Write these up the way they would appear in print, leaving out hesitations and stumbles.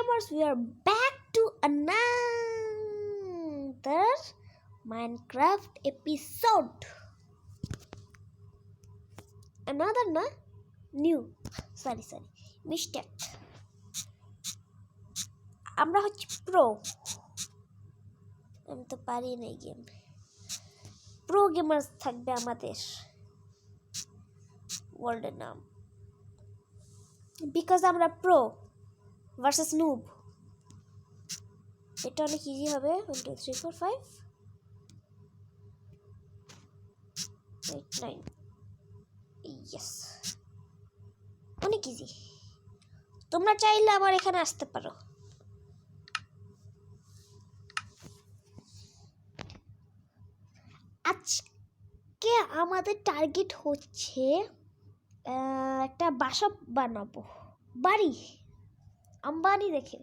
gamers, we are back to another Minecraft episode. Another na? New. Sorry. Mistake. আমরা হচ্ছে pro. আমি তো পারি না এই গেম। প্রো গেমার্স থাকবে আমাদের ওয়ার্ল্ডের নাম। বিকজ আমরা প্রো ভার্সেস নুব। এটা অনেক ইজি হবে। 1 2 3 4 5 8 9 ইয়েস, অনেক ইজি। তোমরা চাইলে আমার এখানে আসতে পারো। আজকে আমাদের টার্গেট হচ্ছে একটা বাসা বানাবো, বাড়ি। আম্বানি দেখে,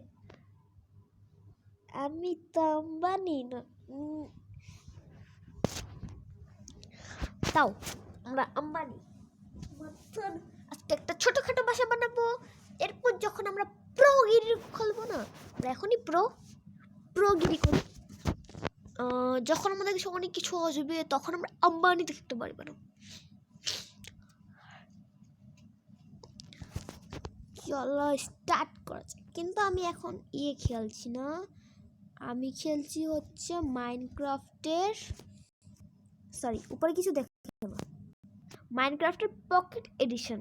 আমি তো আম্বানি না, তাও আমরা আম্বানি। আজকে একটা ছোটখাটো বাসা বানাবো। এরপর যখন আমরা প্রোগিরি খুলবো না, আমরা এখনই প্রোগিরি করি। যখন আমাদের কাছে অনেক কিছু আসবে তখন আমরা আম্বানি থেকে একটা বাড়ি বানাবো। চলো স্টার্ট করা যাক। কিন্তু আমি এখন খেলছি না, আমি খেলছি হচ্ছে মাইনক্রাফটের, সরি উপরে কিছু দেখো না, মাইনক্রাফটের পকেট এডিশন।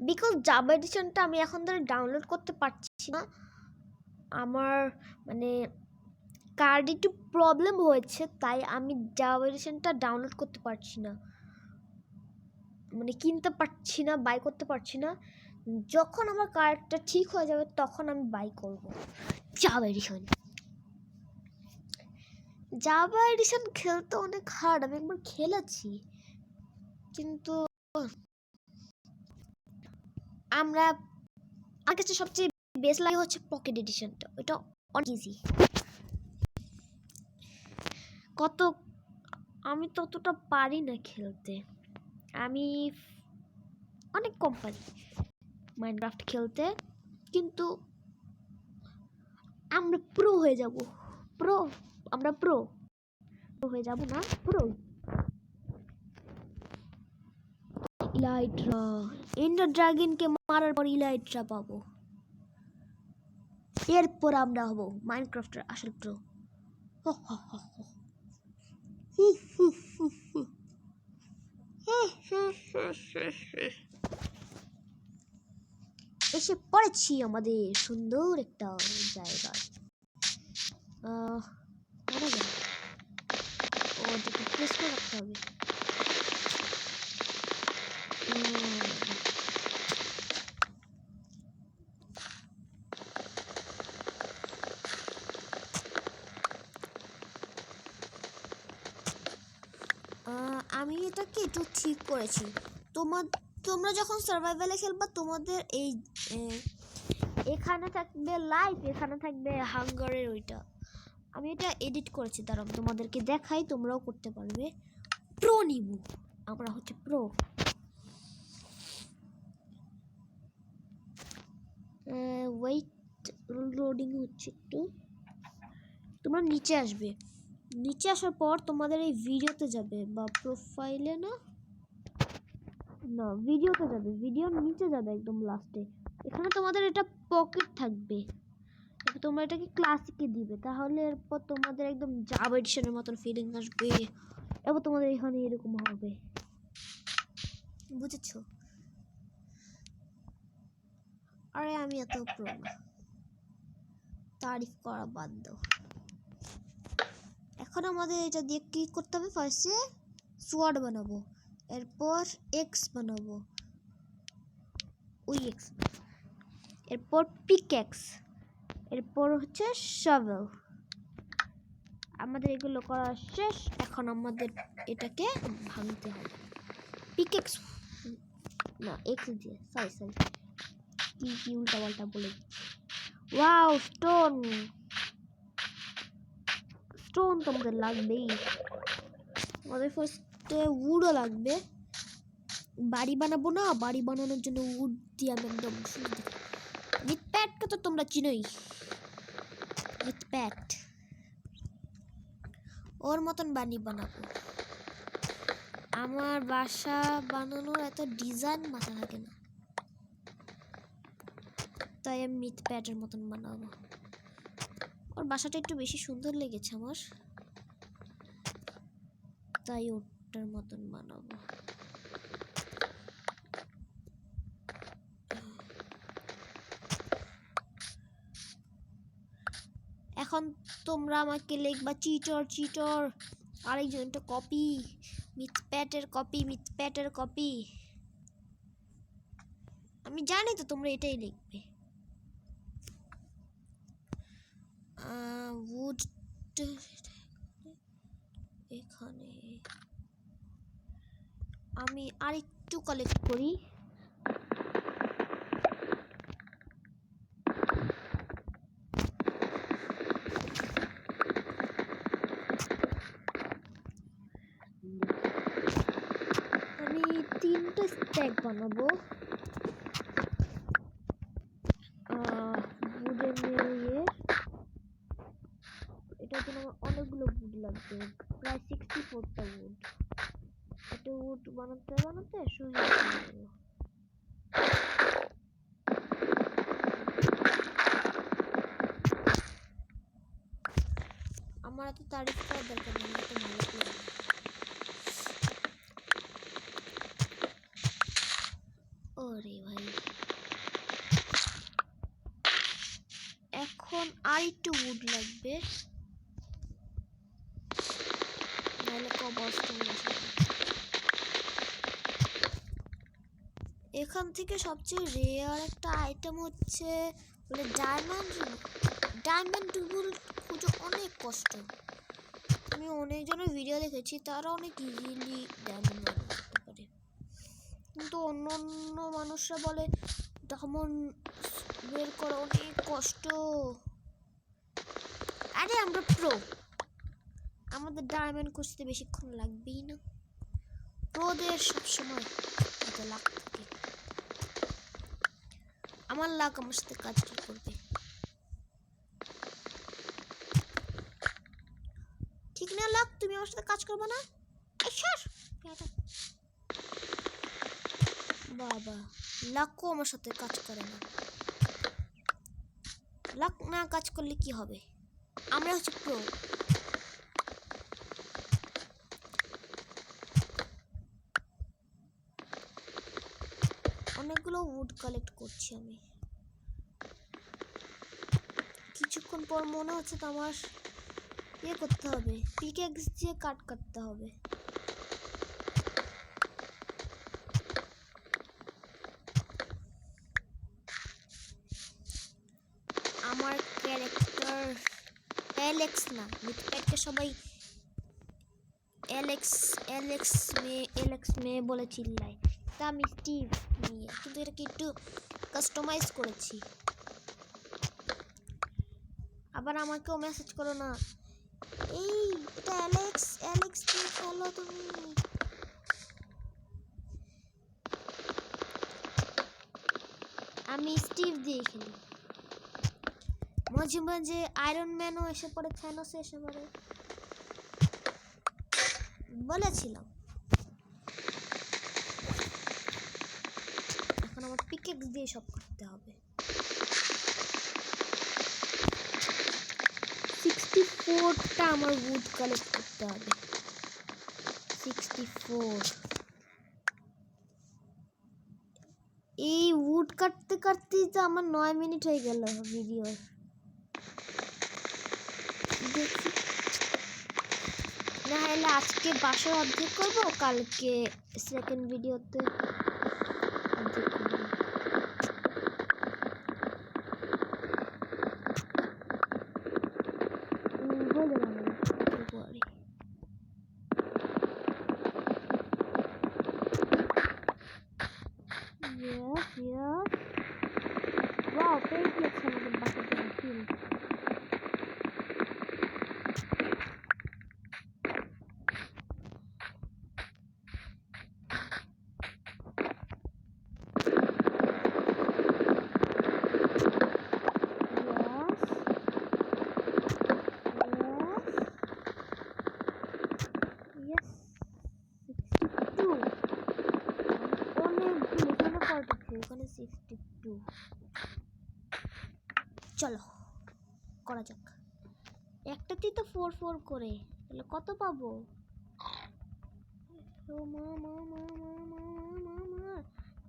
বিকজ জাভা এডিশনটা আমি এখন ধরে ডাউনলোড করতে পারছি না, আমার মানে কার্ডে একটু প্রবলেম হয়েছে, তাই আমি জাভা এডিশনটা ডাউনলোড করতে পারছি না, মানে কিনতে পারছি না, বাই করতে পারছি না। যখন আমার কার্ডটা ঠিক হয়ে যাবে তখন আমি বাই করব জাভা এডিশন। জাভা এডিশন খেলতে অনেক হার্ড, আমি একবার খেলেছি, কিন্তু আমার কাছে সবচেয়ে বেস্ট লাগে হচ্ছে পকেট এডিশনটা, ওটা অনেক ইজি। আমি ততটা পারি না খেলতে, আমি অনেক কম পারি মাইনক্রাফট খেলতে, কিন্তু আমরা প্রো হয়ে যাব। আমরা প্রো হয়ে যাব না, প্রো। ইলাইট্রা, এন্ডার ড্রাগনকে মারার পর ইলাইট্রা পাবো, এরপর আমরা হব মাইনক্রাফটের আসল প্রো। এসে পড়েছি আমাদের সুন্দর একটা জায়গায়। প্রেস করে রাখতে হবে। আমি এটাকে একটু ঠিক করেছি। তোমরা যখন সার্ভাইভালে খেলবা তোমাদের এখানে থাকবে লাইফ, এখানে থাকবে হাঙ্গারের ওইটা। আমি এটা এডিট করেছি, দাঁড়াও তোমাদেরকে দেখাই, তোমরাও করতে পারবে। প্রো নিব, আমরা হচ্ছে প্রো। ওয়েট, লোডিং হচ্ছে একটু। তোমরা নিচে আসবে, নিচে আসার পর তোমাদের এই ভিডিওতে যাবে বা প্রোফাইলে, না ভিডিওতে যাবে, ভিডিওর নিচে যাবে একদম লাস্টে। এখানে তোমাদের এটা পকেট থাকবে, তোমরা এটাকে ক্লাসিকে দিবে, তাহলে এরপর তোমাদের একদম জাভা এডিশনের মতন ফিলিং আসবে। এবার তোমাদের এখানে এরকম হবে, বুঝেছো? আরে আমি এত প্রো না, তারিফ করা বাদ দাও। এখন আমাদের এটা দিয়ে কি করতে হবে? ফার্স্টে সোয়ার্ড বানাবো, এরপর এক্স বানাবো, ওই এক্স, এরপর পিকএক্স, এরপর হচ্ছে শাভেল। আমাদের এগুলো করা শেষ, এখন আমাদের এটাকে ভাঙতে হবে। পিকএক্স না, এক্স দিয়ে, সরি কি উল্টা পাল্টা বলে। ওয়াও, স্টোন তোমাদের লাগবেই। আমাদের ফার্স্টে উডও লাগবে, বাড়ি বানাবো না, বাড়ি বানানোর জন্য উড দিয়ে আমি একদম সুন্দর। প্যাডকে তো তোমরা চিনোই, মিথপ্যাট। ওর মতন বানাবো। আমার বাসা বানানোর এত ডিজাইন মাথা থাকে না, তাই আমি মিথপ্যাটের মতন বানাবো। ওর বাসাটা একটু বেশি সুন্দর লেগেছে আমার, তাই ওটার মতন বানাবো। এখন তোমরা আমাকে লিখবা চিটর, আরেকজনটা কপি, মিথপ্যাটের কপি। আমি জানি তো তোমরা এটাই লিখবে। উড এখানে আমি আরেকটু কালেক্ট করি। আমি 3টা স্ট্যাক বানাবো। এটার জন্য আমার অনেকগুলো উড লাগবে, প্রায় 64টা উড। এটা উড বানাতে শুরু করবো। আমার এত তারিফ করার দরকার নেই, এত ভালো করে। ওরে ভাই, এখন আর একটু উড লাগবে, নাহলে কবস্ত। এখান থেকে সবচেয়ে রেয়ার একটা আইটেম হচ্ছে বলে ডায়মন্ড খুঁজে অনেক কষ্ট। আমি অনেকজনের ভিডিও দেখেছি, তারা অনেক ইজিলি ডায়মন্ড করতে পারে, কিন্তু অন্য মানুষরা বলে ডায়মন্ড বের করা অনেক কষ্ট। আরে আমরা প্রো, আমাদের ডায়মন্ড খুঁজতে বেশিক্ষণ লাগবেই না। প্রোদের সবসময় এত লাগ থাকে। আমার লাগ আমার সাথে কাজ কি করবে? ঠিক না লাগ, তুমি আমার সাথে কাজ করবে না? বাবা, লাকও আমার সাথে কাজ করে না। লাক না কাজ করলে কি হবে? আমরা হচ্ছে প্রো। অনেকগুলো উড কালেক্ট করছি আমি। কিছুক্ষণ পর মনে হচ্ছে তো আমার করতে হবে, পিকেক্স দিয়ে কাটতে হবে। আমার ক্যারেক্টার অ্যালেক্স না, মিথপ্যাটকে সবাই অ্যালেক্স মেয়ে বলে চিল্লায়, তা আমি স্টিভ নিয়ে, কিন্তু এটাকে একটু কাস্টমাইজ করেছি। আবার আমাকেও মেসেজ করো না, এই এটা অ্যালেক্স দিয়ে খেলো তুমি। আমি স্টিভ দিয়ে খেলি। মাঝে মাঝে আয়রন ম্যানও এসে পড়ে, থ্যানোস এসে পড়ে। বলেছিলাম এখন আমার পিকেক্স দিয়ে সব করতে হবে। 64টা আমার উড কালেক্ট করতে হবে। 64। এই উড কাটতে কাটতেই তো আমার 9 মিনিট হয়ে গেল ভিডিও। দেখি না হলে আজকে বাসার অর্ধেক করবো, কালকে সেকেন্ড ভিডিওতে অর্ধেক করবো। Wow, thank you so much for watching. চলো করা যাক। একটাতেই তো 4 4 করে, তাহলে কত পাবো? ও মা মা মা মা মা মা মা,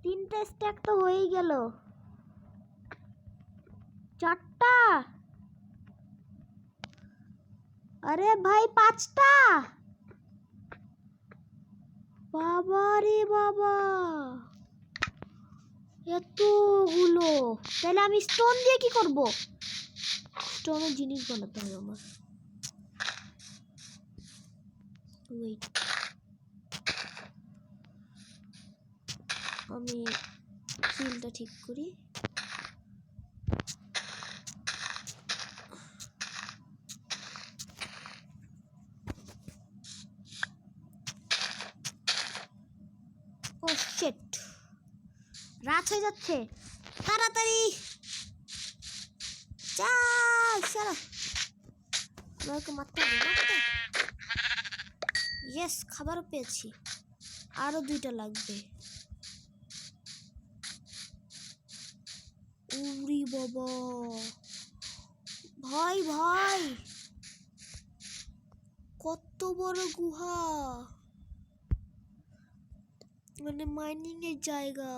3টা স্ট্যাক তো হয়েই গেল। 4টা, আরে ভাই 5টা, বাবা রে বাবা, এতগুলো। তাহলে আমি স্টোন দিয়ে কি করব? স্টোনের জিনিস বানাতে হবে আমার। ওয়েট, আমি ফিলটা ঠিক করি। ও শিট, রাত হয়ে যাচ্ছে, তাড়াতাড়ি চল চলো, আমাকে মারতে হবে। ইয়েস, খাবারও পেয়েছি, আরো 2টা লাগবে। উরি বাবা, ভাই ভাই কত বড় গুহা, মানে মাইনিং এর জায়গা।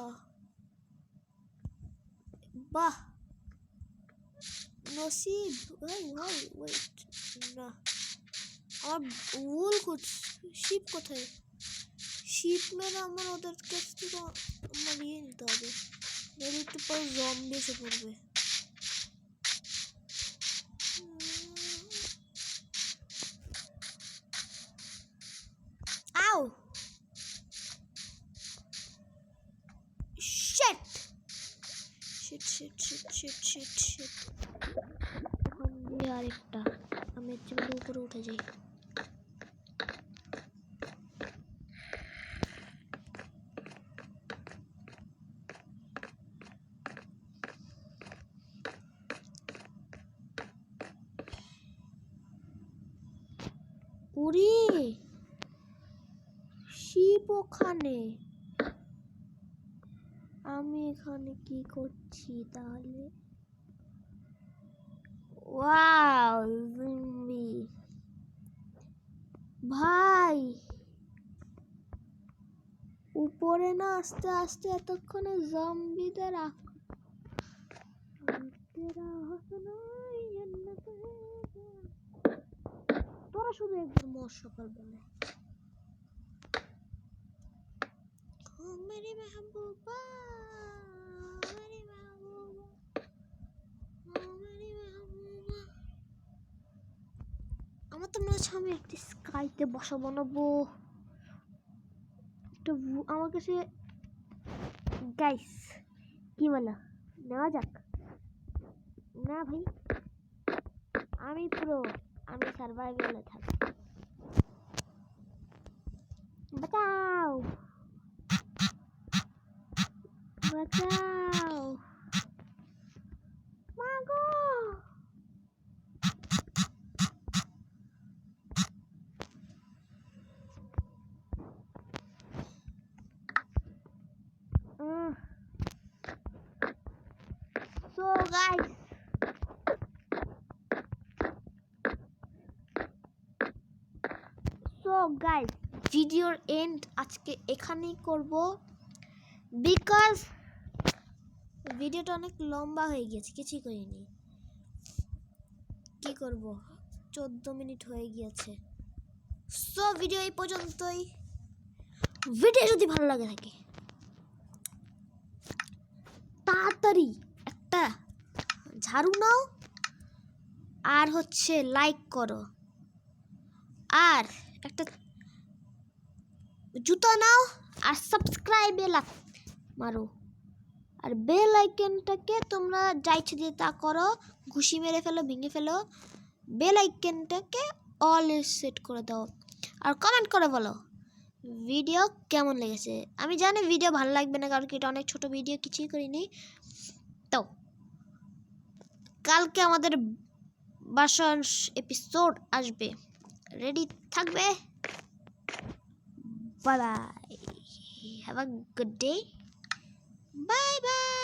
বাহ নসিব, ভাই ভাই ওয়েট, না আমার উল শিপ কোথায়? শিপ মেরে আমার ওদের কাছ থেকে মারিয়ে নিতে হবে, নইলে একটু পরে জম্বি এসে পড়বে। আও shit shit shit shit shit shit shit, এখন দিয়ে আরেকটা, আমি একটু উপরে উঠে যাই। উরি শিপ ওখানে, আমি এখানে কি করছি তাহলে? ওয়াও জম্বি, ভাই উপরে না আস্তে আস্তে এতক্ষণে জম্বিদের তোরা শুধু একবার মর সকালবেলা। মেরি মেহবুবা, মেরি মেহবুবা, মেরি মেহবুবা। আমার তো মনে হচ্ছে আমি একটি স্কাইতে বসা বানাবো। আমার কাছে গাইস কি বলো, নেওয়া যাক? না ভাই, আমি প্রো, আমি সার্ভাইভালে থাকি। বাঁচাও বাঁচাও, মাগো সো গাইস, ভিডিওর এন্ড আজকে এখানেই করব, বিকজ ভিডিওটা অনেক লম্বা হয়ে গেছে, কিছুই করিনি। কি করব, 14 মিনিট হয়ে গিয়েছে। সো ভিডিও এই পর্যন্তই। ভিডিও যদি ভালো লাগে থাকে তাড়াতাড়ি একটা ঝাড়ু নাও, আর হচ্ছে লাইক করো, আর একটা জুতো নাও, আর সাবস্ক্রাইবে মারো, আর বেল আইকনটাকে তোমরা যা ইচ্ছে দিয়ে তা করো, ঘুষি মেরে ফেলো, ভেঙে ফেলো, বেল আইকনটাকে অল সেট করে দাও, আর কমেন্ট করে বলো ভিডিও কেমন লেগেছে। আমি জানি ভিডিও ভালো লাগবে না, কারণ কি এটা অনেক ছোট ভিডিও, কিছুই করিনি। তো কালকে আমাদের বাসার এপিসোড আসবে, রেডি থাকবে। Bye bye, have a good day, bye bye.